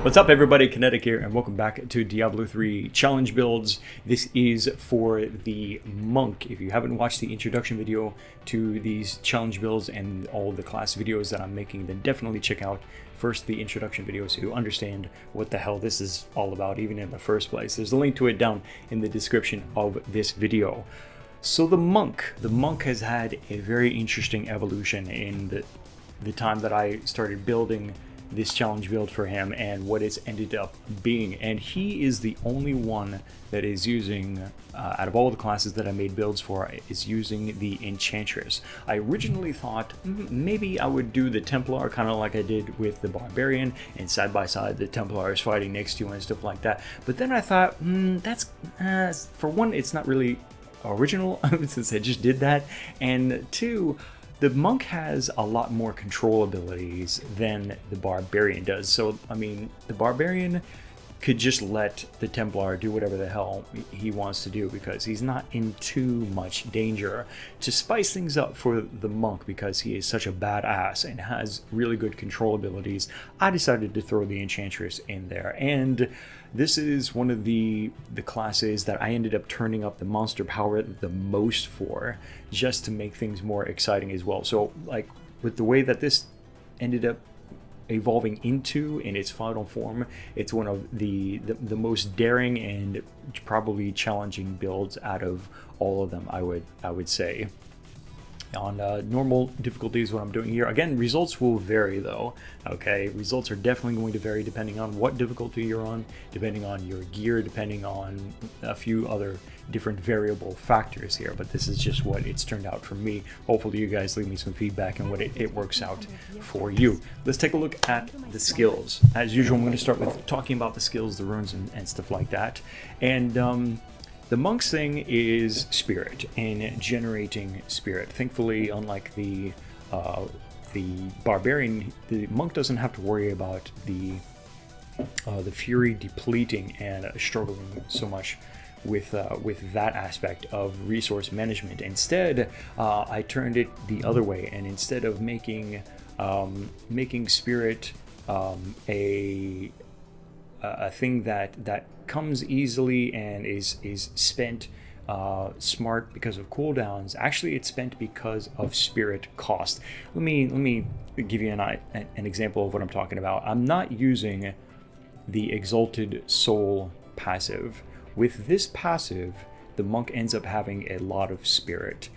What's up everybody, Kinetic here, and welcome back to Diablo 3 challenge builds. This is for the monk. If you haven't watched the introduction video to these challenge builds and all the class videos that I'm making, then definitely check out first the introduction video so you understand what the hell this is all about, even in the first place. There's a link to it down in the description of this video. So the monk has had a very interesting evolution in the time that I started building this challenge build for him and what it's ended up being. And he is the only one that is using, out of all the classes that I made builds for, is using the Enchantress. I originally thought maybe I would do the Templar, kind of like I did with the Barbarian, and side by side the Templar is fighting next to you and stuff like that. But then I thought, that's, for one, it's not really original since I just did that, and two, the monk has a lot more control abilities than the barbarian does. So, I mean, the barbarian could just let the Templar do whatever the hell he wants to do because he's not in too much danger. To spice things up for the monk, because he is such a badass and has really good control abilities, I decided to throw the Enchantress in there. And this is one of the classes that I ended up turning up the monster power the most for, just to make things more exciting as well. So, like, with the way that this ended up evolving into in its final form, it's one of the most daring and probably challenging builds out of all of them, I would say. On normal difficulties, what I'm doing here, again, results will vary though, okay? Results are definitely going to vary depending on what difficulty you're on, depending on your gear, depending on a few other different variable factors here, but this is just what it's turned out for me. Hopefully you guys leave me some feedback and what it works out for you. Let's take a look at the skills. As usual, I'm going to start with talking about the skills, the runes, and stuff like that. And the monk's thing is spirit and generating spirit. Thankfully, unlike the barbarian, the monk doesn't have to worry about the fury depleting and struggling so much with that aspect of resource management. Instead, I turned it the other way, and instead of making spirit a thing that comes easily and is spent smart because of cooldowns, actually it's spent because of spirit cost. Let me give you an example of what I'm talking about. I'm not using the Exalted Soul passive. With this passive, the monk ends up having a lot of spirit,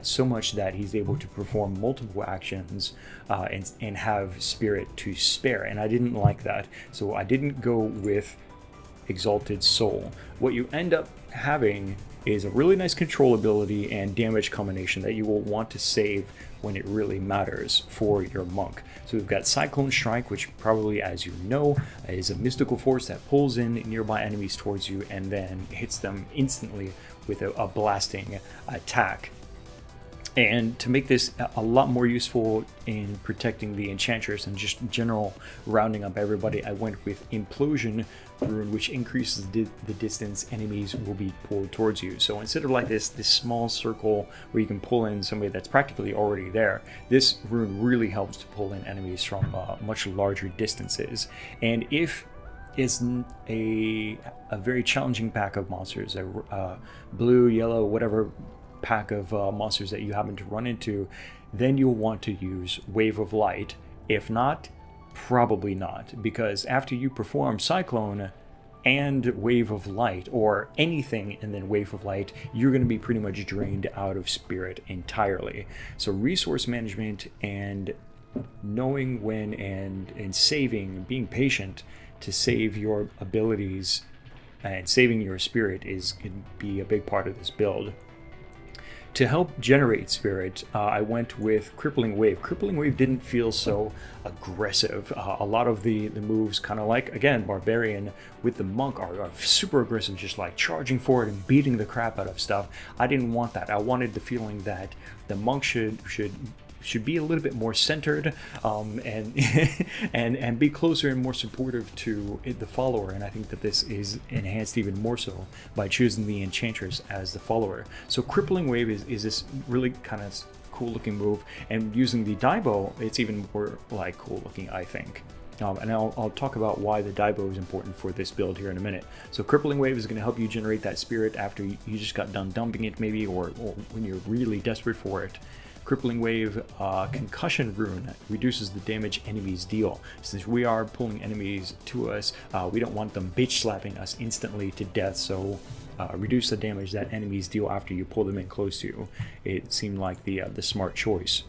so much that he's able to perform multiple actions and have spirit to spare, and I didn't like that, so I didn't go with Exalted Soul. What you end up having is a really nice control ability and damage combination that you will want to save when it really matters for your monk. So we've got Cyclone Strike, which probably, as you know, is a mystical force that pulls in nearby enemies towards you and then hits them instantly with a blasting attack. And to make this a lot more useful in protecting the Enchantress and just general rounding up everybody, I went with Implosion rune, which increases the distance enemies will be pulled towards you. So instead of like this small circle where you can pull in somebody that's practically already there, this rune really helps to pull in enemies from much larger distances. And if it's a very challenging pack of monsters, a blue, yellow, whatever pack of monsters that you happen to run into, then you'll want to use Wave of Light. If not, probably not, because after you perform Cyclone and Wave of Light, or anything and then Wave of Light, you're going to be pretty much drained out of spirit entirely. So resource management and knowing when and saving, being patient to save your abilities and saving your spirit is going to be a big part of this build. To help generate spirit, I went with Crippling Wave. Crippling Wave didn't feel so aggressive. A lot of the moves, kind of like, again, Barbarian with the Monk, are super aggressive, just like charging forward and beating the crap out of stuff. I didn't want that. I wanted the feeling that the Monk should be a little bit more centered, and be closer and more supportive to the follower, and I think that this is enhanced even more so by choosing the Enchantress as the follower. So Crippling Wave is this really kind of cool looking move, and using the Diablo, it's even more like cool looking, I think. And I'll talk about why the Diablo is important for this build here in a minute. So Crippling Wave is going to help you generate that spirit after you just got done dumping it maybe, or when you're really desperate for it. Crippling Wave Concussion Rune reduces the damage enemies deal. Since we are pulling enemies to us, we don't want them bitch slapping us instantly to death, so reduce the damage that enemies deal after you pull them in close to you. It seemed like the smart choice.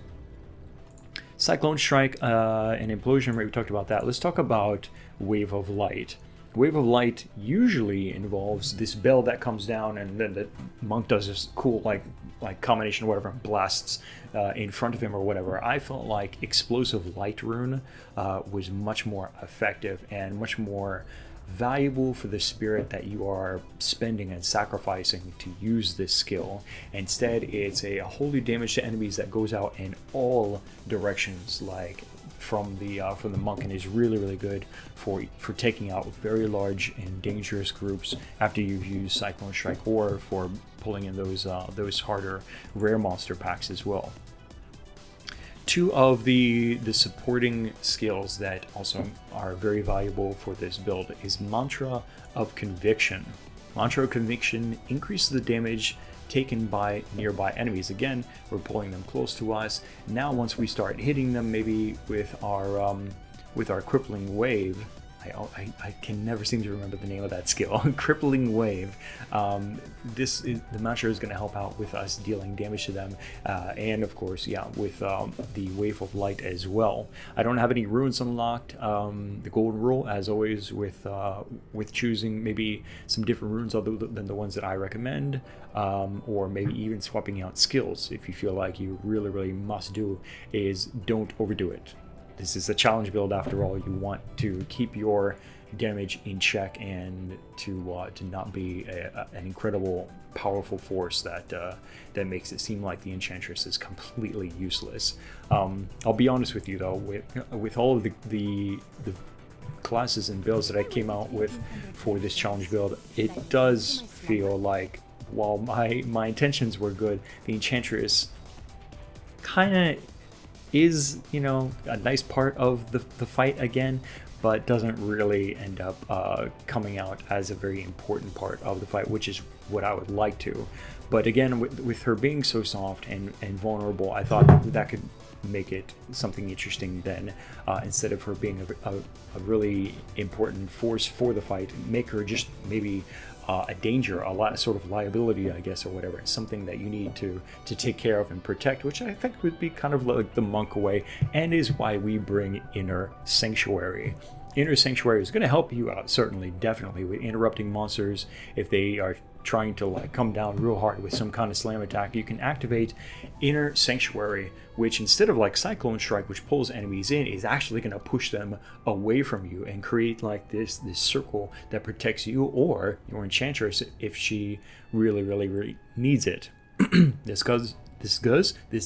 Cyclone Strike and Implosion Ray, we talked about that. Let's talk about Wave of Light. Wave of Light usually involves this bell that comes down, and then the monk does this cool like combination or whatever, and blasts in front of him or whatever. I felt like Explosive Light Rune was much more effective and much more valuable for the spirit that you are spending and sacrificing to use this skill. Instead, it's a holy damage to enemies that goes out in all directions, like from the monk, and is really good for taking out very large and dangerous groups after you've used Cyclone Strike, or for pulling in those harder rare monster packs as well. Two of the supporting skills that also are very valuable for this build is Mantra of Conviction. Mantra of Conviction increases the damage taken by nearby enemies. Again, we're pulling them close to us. Now once we start hitting them, maybe with our Crippling Wave, I can never seem to remember the name of that skill. Crippling Wave. The mantra is going to help out with us dealing damage to them, and of course, yeah, with the Wave of Light as well. I don't have any runes unlocked. The golden rule, as always, with choosing maybe some different runes other than the ones that I recommend, or maybe even swapping out skills if you feel like you really must do, is don't overdo it. This is a challenge build after all. You want to keep your damage in check and to not be an incredible, powerful force that makes it seem like the Enchantress is completely useless. I'll be honest with you though, with all of the classes and builds that I came out with for this challenge build, it does feel like, while my intentions were good, the Enchantress kind of is, you know, a nice part of the fight again, but doesn't really end up coming out as a very important part of the fight, which is what I would like to. But again, with her being so soft and vulnerable, I thought that could make it something interesting then, instead of her being a really important force for the fight, make her just maybe a danger, sort of liability, I guess, or whatever. It's something that you need to take care of and protect, which I think would be kind of like the monk way, and is why we bring Inner Sanctuary. Inner Sanctuary is going to help you out, certainly, definitely, with interrupting monsters. If they are trying to like come down real hard with some kind of slam attack, you can activate Inner Sanctuary, which instead of like Cyclone Strike, which pulls enemies in, is actually going to push them away from you and create like this circle that protects you or your Enchantress if she really needs it. This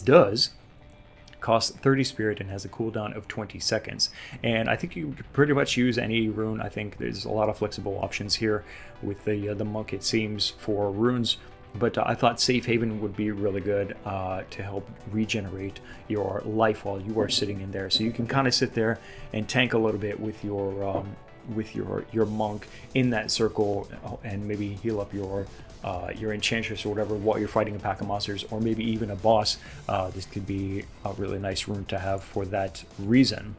does costs 30 spirit and has a cooldown of 20 seconds. And I think you could pretty much use any rune. I think there's a lot of flexible options here with the monk, it seems, for runes. But I thought Safe Haven would be really good to help regenerate your life while you are sitting in there. So you can kind of sit there and tank a little bit with your monk in that circle, and maybe heal up your Enchantress or whatever while you're fighting a pack of monsters, or maybe even a boss. This could be a really nice rune to have for that reason.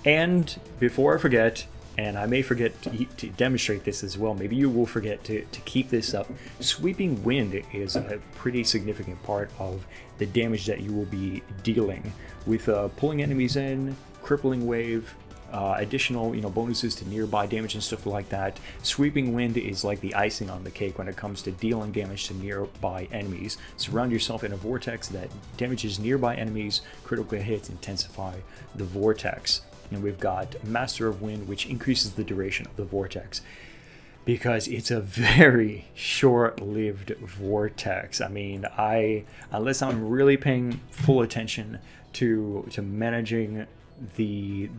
And before I forget, and I may forget to demonstrate this as well, maybe you will forget to keep this up, Sweeping Wind is a pretty significant part of the damage that you will be dealing with pulling enemies in, Crippling Wave, additional bonuses to nearby damage and stuff like that. Sweeping Wind is like the icing on the cake when it comes to dealing damage to nearby enemies. Surround yourself in a vortex that damages nearby enemies. Critical hits intensify the vortex. And we've got Master of Wind, which increases the duration of the vortex, because it's a very short-lived vortex. I mean, unless I'm really paying full attention to managing the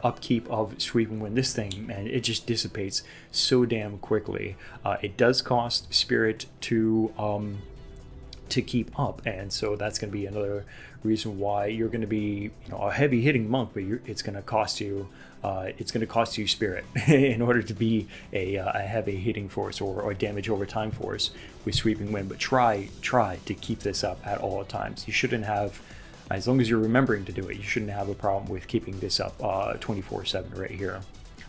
upkeep of Sweeping Wind, this thing, man, it just dissipates so damn quickly. It does cost spirit to to keep up, and so that's going to be another reason why you're going to be, you know, a heavy hitting monk, but it's going to cost you spirit in order to be a heavy hitting force or damage over time force with sweeping wind. But try to keep this up at all times. You shouldn't have, as long as you're remembering to do it, you shouldn't have a problem with keeping this up 24/7 right here.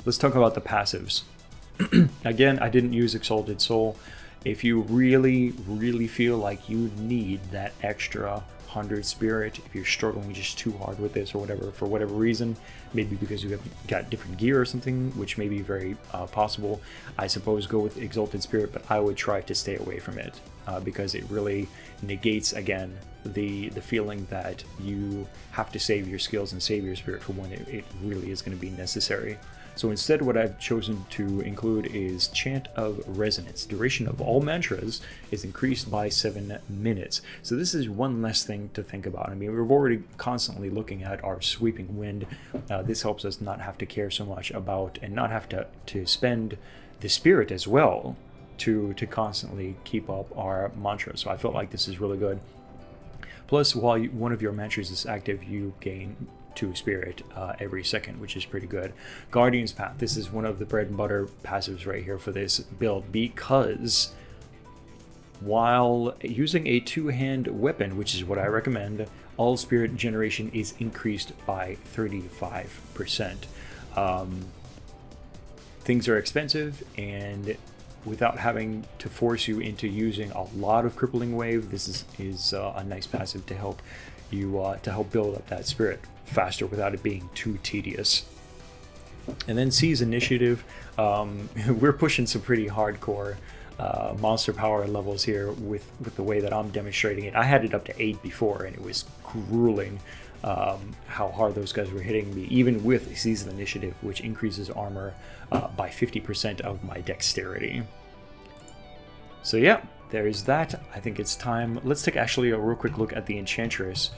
Let's talk about the passives. Again, I didn't use Exalted Soul. If you really feel like you need that extra 100 spirit, if you're struggling just too hard with this or whatever, for whatever reason, maybe because you have got different gear or something, which may be very possible, I suppose go with Exalted Spirit, but I would try to stay away from it because it really negates, again, the feeling that you have to save your skills and save your spirit for when it really is going to be necessary. So instead, what I've chosen to include is Chant of Resonance. Duration of all mantras is increased by 7 minutes. So this is one less thing to think about. I mean, we're already constantly looking at our sweeping wind. This helps us not have to care so much about, and not have to spend the spirit as well to constantly keep up our mantra. So I felt like this is really good. Plus, while one of your mantras is active, you gain 2 spirit every second, which is pretty good. Guardian's Path. This is one of the bread and butter passives right here for this build, because while using a 2-hand weapon, which is what I recommend, all spirit generation is increased by 35%. Things are expensive, and without having to force you into using a lot of Crippling Wave, this is a nice passive to help you build up that spirit faster without it being too tedious. And then C's Initiative. We're pushing some pretty hardcore monster power levels here with the way that I'm demonstrating it. I had it up to 8 before, and it was grueling how hard those guys were hitting me, even with C's Initiative, which increases armor by 50% of my dexterity. So yeah, there's that. I think it's time. Let's take actually a real quick look at the Enchantress.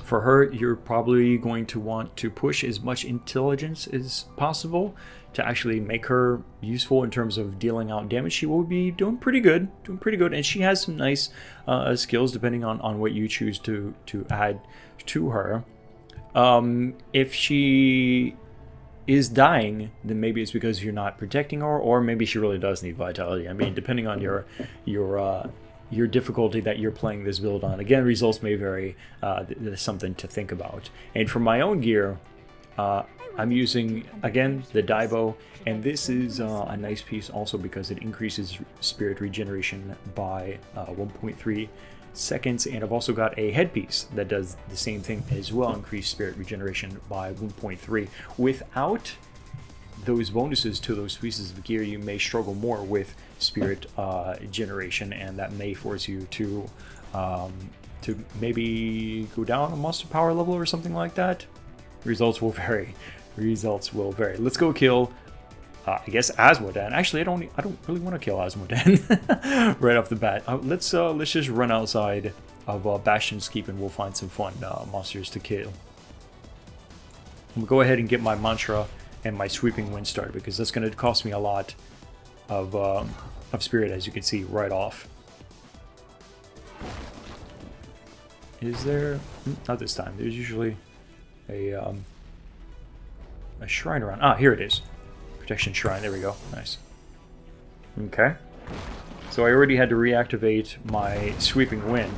For her, you're probably going to want to push as much intelligence as possible to actually make her useful in terms of dealing out damage. She will be doing pretty good, and she has some nice skills depending on what you choose to add to her. If she is dying, then maybe it's because you're not protecting her, or maybe she really does need vitality. I mean, depending on your difficulty that you're playing this build on. Again, results may vary. There's something to think about. And for my own gear, I'm using, again, the Diablo, and this is a nice piece also because it increases spirit regeneration by 1.3 seconds, and I've also got a headpiece that does the same thing as well, increase spirit regeneration by 1.3. Without those bonuses to those pieces of gear, you may struggle more with spirit generation, and that may force you to maybe go down a monster power level or something like that. Results will vary. Let's go kill I guess Asmodan. Actually, I don't really want to kill Asmodan right off the bat. Let's just run outside of Bastion's Keep, and we'll find some fun monsters to kill. I'm gonna go ahead and get my mantra and my sweeping wind started, because that's going to cost me a lot of spirit, as you can see right off. Is there? Not this time. There's usually a shrine around. Ah, here it is. Protection shrine. There we go. Nice. Okay. So I already had to reactivate my sweeping wind,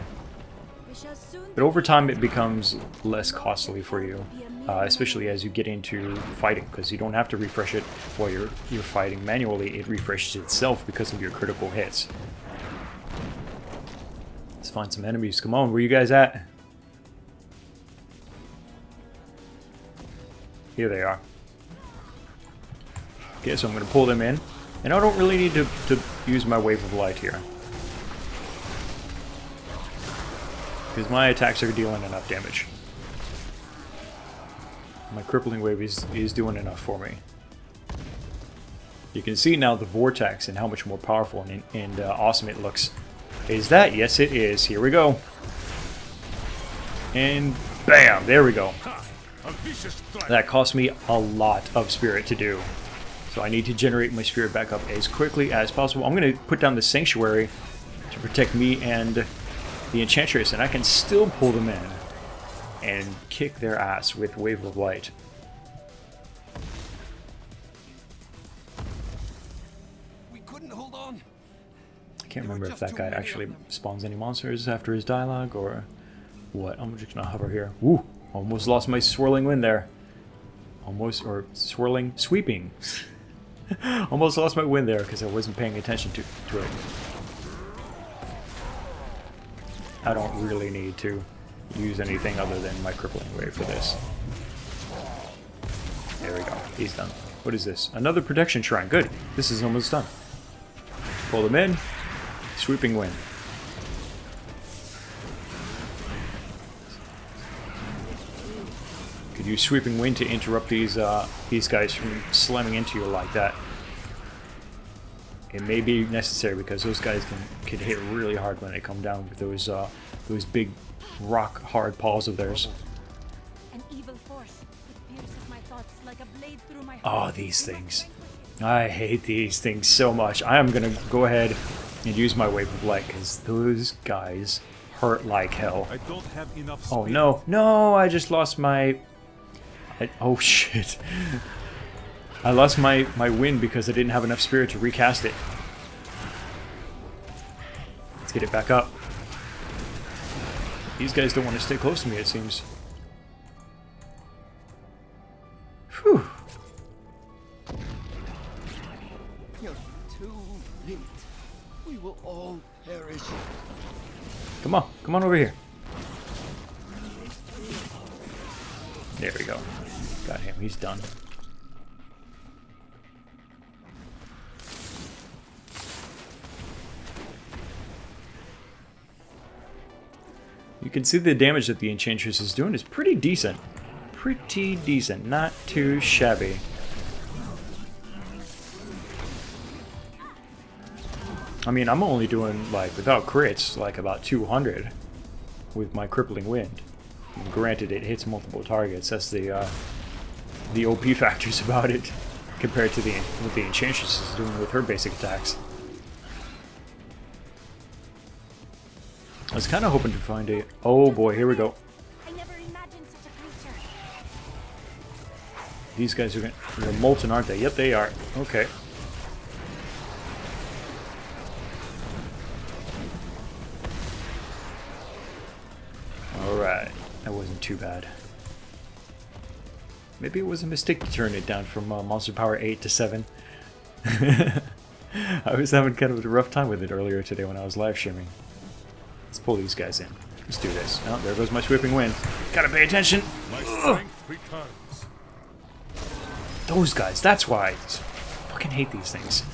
but over time it becomes less costly for you, especially as you get into fighting, because you don't have to refresh it while you're fighting manually. It refreshes itself because of your critical hits. Let's find some enemies. Come on, where you guys at? Here they are. Okay, so I'm going to pull them in. And I don't really need to use my Wave of Light here, because my attacks are dealing enough damage. My Crippling Wave is doing enough for me. You can see now the Vortex and how much more powerful and awesome it looks. Is that? Yes, it is. Here we go. And bam! There we go. That cost me a lot of spirit to do. So I need to generate my spirit back up as quickly as possible. I'm going to put down the Sanctuary to protect me and the Enchantress, and I can still pull them in and kick their ass with Wave of Light. We couldn't hold on. I can't remember if that guy actually spawns any monsters after his dialogue or what. I'm just gonna hover here. Woo! Almost lost my swirling wind there. Almost, or swirling, sweeping. Almost lost my wind there because I wasn't paying attention to it. I don't really need to use anything other than my crippling wave for this. There we go. He's done. What is this? Another protection shrine. Good. This is almost done. Pull them in. Sweeping wind. Could use sweeping wind to interrupt these guys from slamming into you like that. It may be necessary because those guys can hit really hard when they come down with those big rock hard paws of theirs. An evil force. It pierces my thoughts like a blade through my Oh, these things. I hate these things so much. I am gonna go ahead and use my Wave of Light because those guys hurt like hell. I don't have enough speed. Oh no, no! I just lost my. Oh shit! I lost my wind because I didn't have enough spirit to recast it. Let's get it back up. These guys don't want to stay close to me, it seems. Whew. You're too late. We will all perish. Come on over here. There we go. Got him, he's done. You can see the damage that the Enchantress is doing is pretty decent. Pretty decent, not too shabby. I mean, I'm only doing, like, without crits, like about 200 with my Crippling Wind. And granted, it hits multiple targets. That's the OP factors about it compared to what the Enchantress is doing with her basic attacks. I was kind of hoping to find a... Oh boy, here we go. I never imagined such a creature. These guys are they're molten, aren't they? Yep, they are. Okay. Alright. That wasn't too bad. Maybe it was a mistake to turn it down from Monster Power 8 to 7. I was having kind of a rough time with it earlier today when I was live streaming. Let's pull these guys in. Let's do this. Oh, there goes my sweeping wind. Gotta pay attention. My strength returns. Those guys, that's why I fucking hate these things.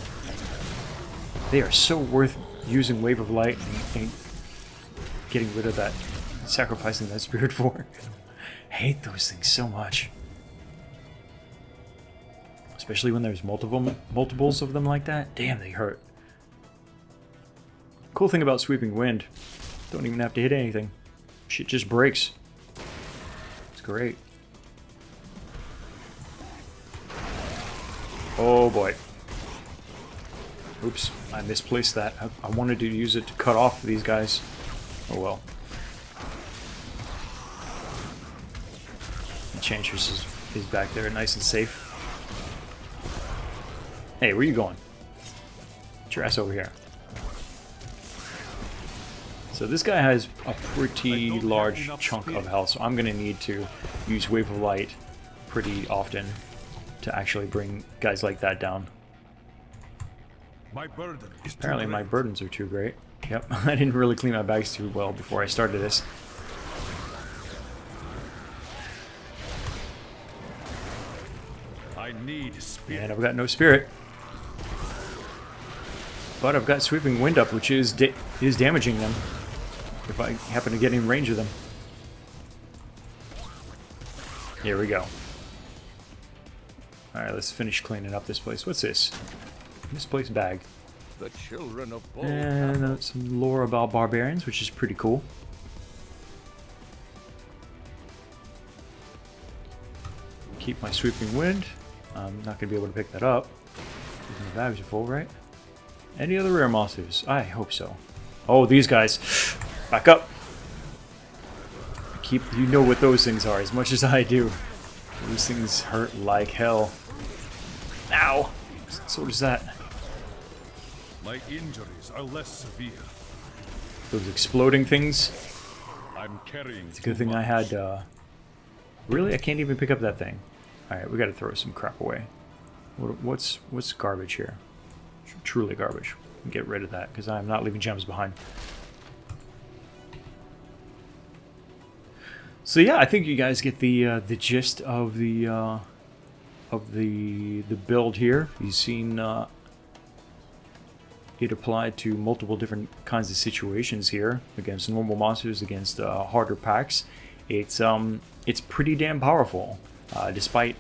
They are so worth using Wave of Light and getting rid of that, sacrificing that spirit for. I hate those things so much. Especially when there's multiples of them like that. Damn, they hurt. Cool thing about Sweeping Wind, don't even have to hit anything. Shit just breaks. It's great. Oh boy. Oops, I misplaced that. I wanted to use it to cut off these guys. Oh well. Enchantress is back there, nice and safe. Hey, where you going? Get your ass over here. So this guy has a pretty large chunk of health, so I'm going to need to use Wave of Light pretty often to actually bring guys like that down. My burden is Apparently my burdens are too great. Yep, I didn't really clean my bags too well before I started this. I need spirit. And I've got no spirit. But I've got Sweeping Wind up, which is damaging them if I happen to get in range of them. Here we go. Alright, let's finish cleaning up this place. What's this? Misplaced bag. The children of bold And some lore about barbarians, which is pretty cool. Keep my Sweeping Wind. I'm not going to be able to pick that up. My bags are full, right? Any other rare monsters? I hope so. Oh, these guys. Back up. You know what those things are as much as I do. These things hurt like hell. Ow! So does that. My injuries are less severe. Those exploding things. I'm carrying. It's a good thing I had. Really, I can't even pick up that thing. All right, we got to throw some crap away. What's garbage here? Truly garbage. Get rid of that because I'm not leaving gems behind. So yeah, I think you guys get the gist of the build here. You've seen it applied to multiple different kinds of situations here against normal monsters, against harder packs. It's pretty damn powerful, despite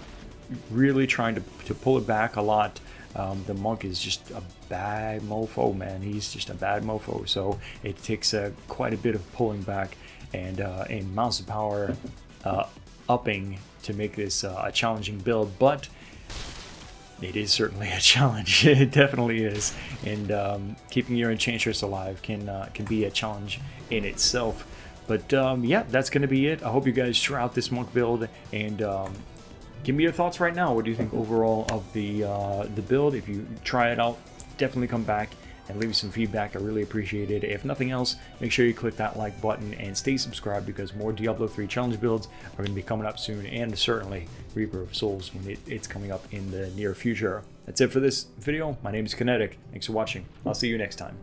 really trying to pull it back a lot. The monk is just a bad mofo, man. He's just a bad mofo. So it takes quite a bit of pulling back and amounts of power upping to make this a challenging build, but it is certainly a challenge. It definitely is, and keeping your enchantress alive can be a challenge in itself. But yeah, that's going to be it. I hope you guys try out this monk build and give me your thoughts right now. What do you think overall of the build? If you try it out, definitely come back and leave me some feedback. I really appreciate it. If nothing else, make sure you click that like button and stay subscribed because more Diablo 3 challenge builds are going to be coming up soon, and certainly Reaper of Souls when it's coming up in the near future. That's it for this video. My name is Kinetic. Thanks for watching. I'll see you next time.